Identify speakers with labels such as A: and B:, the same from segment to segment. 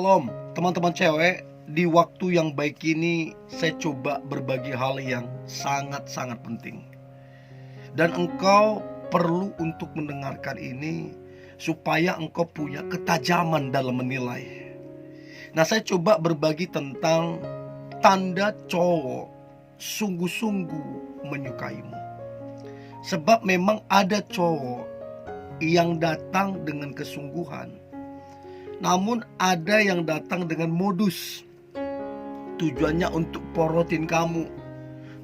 A: Shalom teman-teman cewek. Di waktu yang baik ini saya coba berbagi hal yang sangat-sangat penting. Dan engkau perlu untuk mendengarkan ini supaya engkau punya ketajaman dalam menilai. Nah, saya coba berbagi tentang tanda cowok sungguh-sungguh menyukaimu. Sebab memang ada cowok yang datang dengan kesungguhan, namun ada yang datang dengan modus. Tujuannya untuk porotin kamu,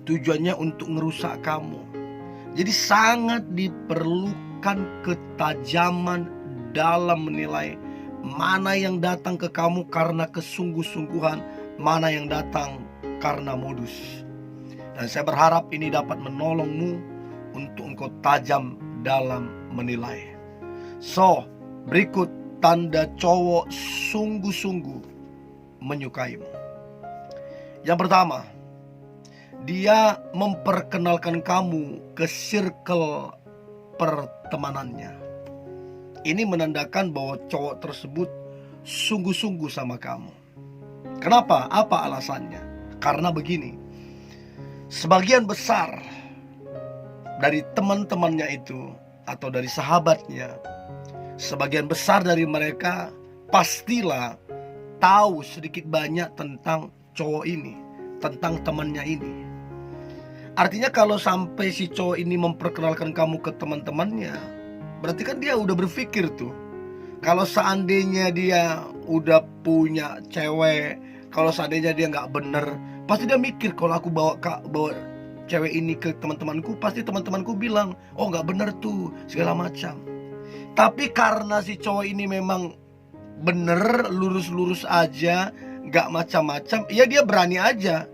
A: tujuannya untuk ngerusak kamu. Jadi sangat diperlukan ketajaman dalam menilai mana yang datang ke kamu karena kesungguh-sungguhan, mana yang datang karena modus. Dan saya berharap ini dapat menolongmu untuk engkau tajam dalam menilai. So, berikut tanda cowok sungguh-sungguh menyukaimu. Yang pertama, dia memperkenalkan kamu ke circle pertemanannya. Ini menandakan bahwa cowok tersebut sungguh-sungguh sama kamu. Kenapa? Apa alasannya? Karena begini, sebagian besar dari teman-temannya itu atau dari sahabatnya, sebagian besar dari mereka pastilah tahu sedikit banyak tentang cowok ini, tentang temannya ini. Artinya kalau sampai si cowok ini memperkenalkan kamu ke teman-temannya, berarti kan dia udah berpikir tuh, kalau seandainya dia udah punya cewek, kalau seandainya dia nggak bener, pasti dia mikir kalau aku bawa cewek ini ke teman-temanku, pasti teman-temanku bilang, oh nggak bener tuh, segala macam. Tapi karena si cowok ini memang bener, lurus-lurus aja, gak macam-macam, ya dia berani aja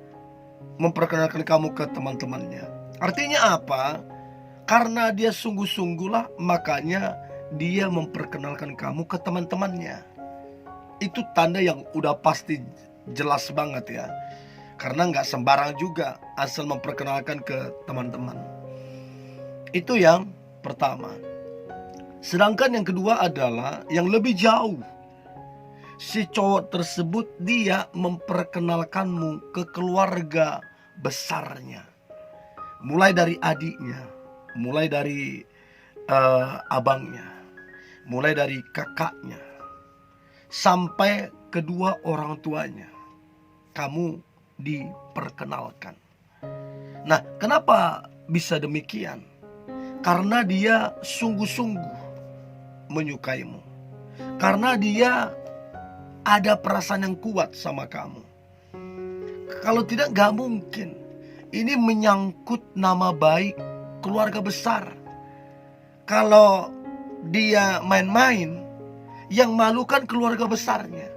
A: memperkenalkan kamu ke teman-temannya. Artinya apa? Karena dia sungguh-sungguhlah, makanya dia memperkenalkan kamu ke teman-temannya. Itu tanda yang udah pasti jelas banget ya. Karena gak sembarang juga asal memperkenalkan ke teman-teman. Itu yang pertama. Sedangkan yang kedua adalah yang lebih jauh. Si cowok tersebut dia memperkenalkanmu ke keluarga besarnya. Mulai dari adiknya, mulai dari abangnya, mulai dari kakaknya, sampai kedua orang tuanya. Kamu diperkenalkan. Nah, kenapa bisa demikian? Karena dia sungguh-sungguh menyukaimu. Karena dia ada perasaan yang kuat sama kamu. Kalau tidak, gak mungkin. Ini menyangkut nama baik keluarga besar. Kalau dia main-main, yang malu kan keluarga besarnya.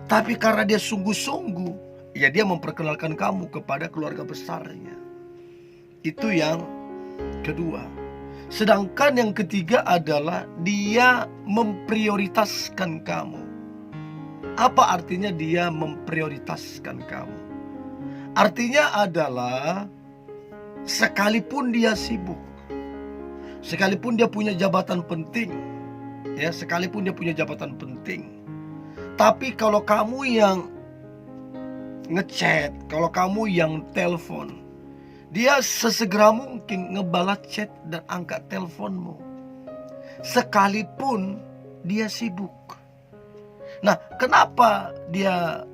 A: Tapi karena dia sungguh-sungguh, ya dia memperkenalkan kamu kepada keluarga besarnya. Itu yang kedua. Sedangkan yang ketiga adalah dia memprioritaskan kamu. Apa artinya dia memprioritaskan kamu? Artinya adalah sekalipun dia sibuk, sekalipun dia punya jabatan penting, ya, sekalipun dia punya jabatan penting, tapi kalau kamu yang ngechat, kalau kamu yang telepon, dia sesegera mungkin ngebalas chat dan angkat teleponmu, sekalipun dia sibuk. Nah, kenapa dia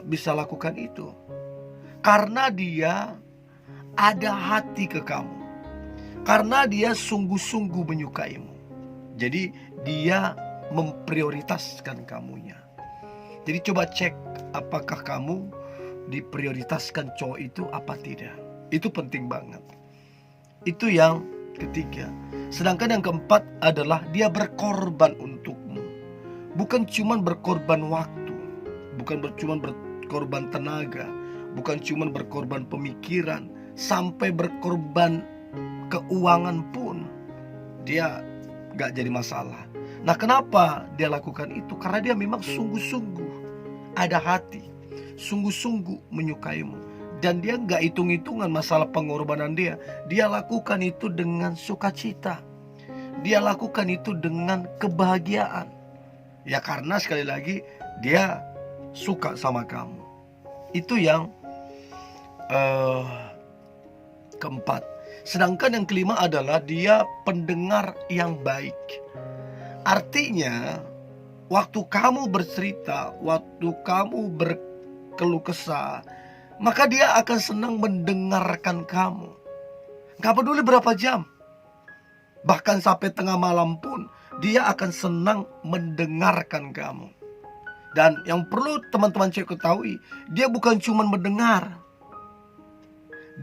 A: bisa lakukan itu? Karena dia ada hati ke kamu. Karena dia sungguh-sungguh menyukaimu. Jadi dia memprioritaskan kamunya. Jadi coba cek apakah kamu diprioritaskan cowok itu apa tidak. Itu penting banget. Itu yang ketiga. Sedangkan yang keempat adalah dia berkorban untukmu. Bukan cuma berkorban waktu, bukan cuma berkorban tenaga, bukan cuma berkorban pemikiran, sampai berkorban keuangan pun dia gak jadi masalah. Nah, kenapa dia lakukan itu? Karena dia memang sungguh-sungguh ada hati, sungguh-sungguh menyukaimu. Dan dia gak hitung-hitungan masalah pengorbanan dia. Dia lakukan itu dengan sukacita. Dia lakukan itu dengan kebahagiaan. Ya karena sekali lagi dia suka sama kamu. Itu yang keempat. Sedangkan yang kelima adalah dia pendengar yang baik. Artinya waktu kamu bercerita, waktu kamu berkeluh kesah, maka dia akan senang mendengarkan kamu. Gak peduli berapa jam, bahkan sampai tengah malam pun dia akan senang mendengarkan kamu. Dan yang perlu teman-teman cewek ketahui, dia bukan cuma mendengar,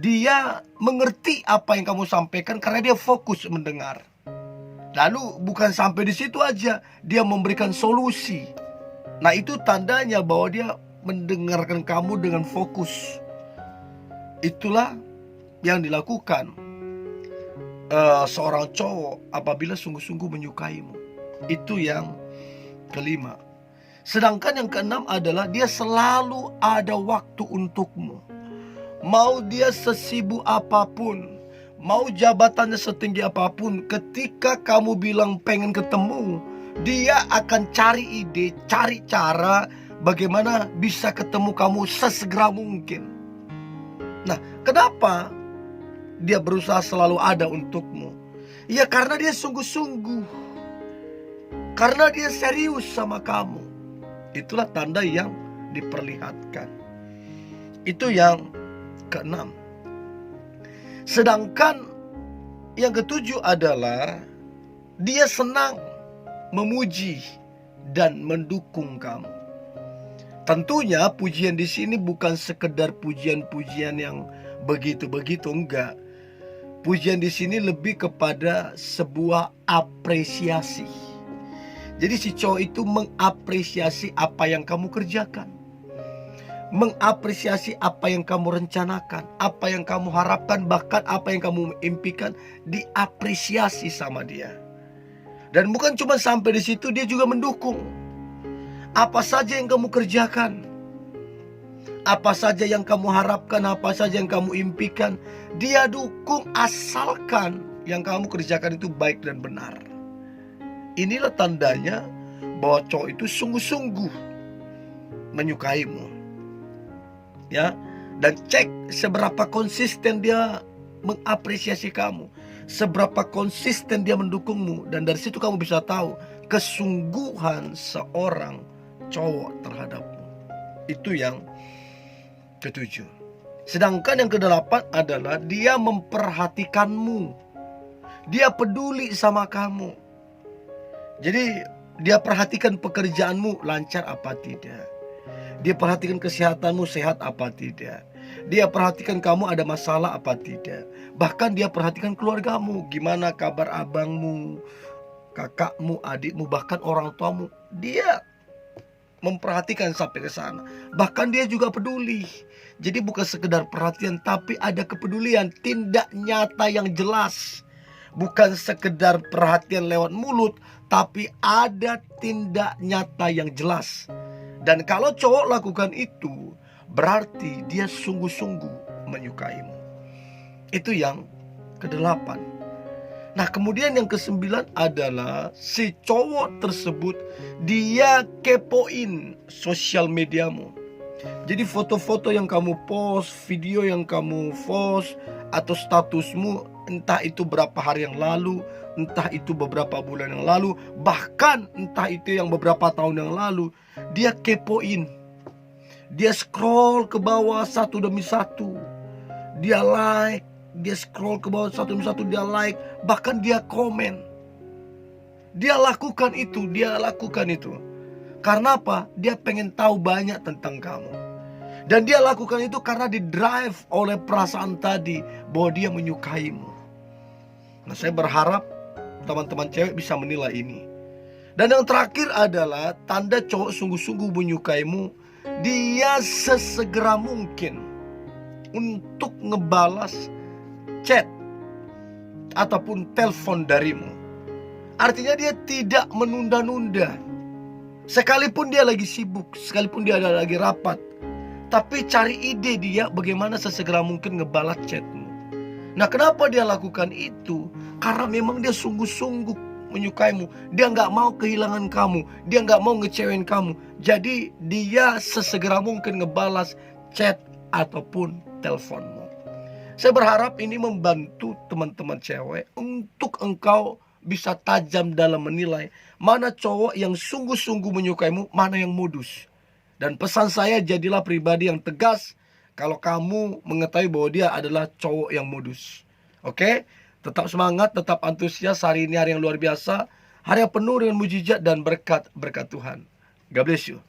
A: dia mengerti apa yang kamu sampaikan karena dia fokus mendengar. Lalu bukan sampai di situ aja, dia memberikan solusi. Nah, itu tandanya bahwa dia mendengarkan kamu dengan fokus. Itulah yang dilakukan seorang cowok apabila sungguh-sungguh menyukaimu. Itu yang kelima. Sedangkan yang keenam adalah dia selalu ada waktu untukmu. Mau dia sesibuk apapun, mau jabatannya setinggi apapun, ketika kamu bilang pengen ketemu, dia akan cari ide, cari cara bagaimana bisa ketemu kamu sesegera mungkin. Nah, kenapa dia berusaha selalu ada untukmu? Ya karena dia sungguh-sungguh, karena dia serius sama kamu. Itulah tanda yang diperlihatkan. Itu yang keenam. Sedangkan yang ketujuh adalah dia senang memuji dan mendukung kamu. Tentunya pujian di sini bukan sekedar pujian-pujian yang begitu-begitu, enggak. Pujian di sini lebih kepada sebuah apresiasi. Jadi si cowok itu mengapresiasi apa yang kamu kerjakan, mengapresiasi apa yang kamu rencanakan, apa yang kamu harapkan, bahkan apa yang kamu impikan, diapresiasi sama dia. Dan bukan cuma sampai di situ, dia juga mendukung. Apa saja yang kamu kerjakan, apa saja yang kamu harapkan, apa saja yang kamu impikan, dia dukung asalkan yang kamu kerjakan itu baik dan benar. Inilah tandanya bahwa cowok itu sungguh-sungguh menyukaimu. Ya, dan cek seberapa konsisten dia mengapresiasi kamu, seberapa konsisten dia mendukungmu, dan dari situ kamu bisa tahu kesungguhan seorang cowok terhadapmu. Itu yang ketujuh. Sedangkan yang kedelapan adalah dia memperhatikanmu. Dia peduli sama kamu. Jadi dia perhatikan pekerjaanmu lancar apa tidak. Dia perhatikan kesehatanmu sehat apa tidak. Dia perhatikan kamu ada masalah apa tidak. Bahkan dia perhatikan keluargamu, gimana kabar abangmu, kakakmu, adikmu, bahkan orang tuamu. Dia memperhatikan sampai ke sana. Bahkan dia juga peduli. Jadi bukan sekedar perhatian, tapi ada kepedulian, tindak nyata yang jelas. Bukan sekedar perhatian lewat mulut, tapi ada tindak nyata yang jelas. Dan kalau cowok lakukan itu, berarti dia sungguh-sungguh menyukaimu. Itu yang kedelapan. Nah, kemudian yang kesembilan adalah si cowok tersebut dia kepoin sosial mediamu. Jadi foto-foto yang kamu post, video yang kamu post, atau statusmu, entah itu berapa hari yang lalu, entah itu beberapa bulan yang lalu, bahkan entah itu yang beberapa tahun yang lalu, dia kepoin. Dia scroll ke bawah satu demi satu. Dia like, dia scroll ke bawah satu demi satu, dia like, bahkan dia komen. Dia lakukan itu, Karena apa? Dia pengen tahu banyak tentang kamu. Dan dia lakukan itu karena didrive oleh perasaan tadi bahwa dia menyukaimu. Nah, saya berharap teman-teman cewek bisa menilai ini. Dan yang terakhir adalah tanda cowok sungguh-sungguh menyukaimu, dia sesegera mungkin untuk ngebalas chat ataupun telepon darimu. Artinya dia tidak menunda-nunda. Sekalipun dia lagi sibuk, sekalipun dia ada lagi rapat, tapi cari ide dia bagaimana sesegera mungkin ngebalas chatmu. Nah, kenapa dia lakukan itu? Karena memang dia sungguh-sungguh menyukaimu. Dia nggak mau kehilangan kamu. Dia nggak mau ngecewain kamu. Jadi dia sesegera mungkin ngebalas chat ataupun teleponmu. Saya berharap ini membantu teman-teman cewek untuk engkau bisa tajam dalam menilai mana cowok yang sungguh-sungguh menyukaimu, mana yang modus. Dan pesan saya, jadilah pribadi yang tegas kalau kamu mengetahui bahwa dia adalah cowok yang modus. Oke? Tetap semangat, tetap antusias. Hari ini hari yang luar biasa. Hari yang penuh dengan mujizat dan berkat Tuhan. God bless you.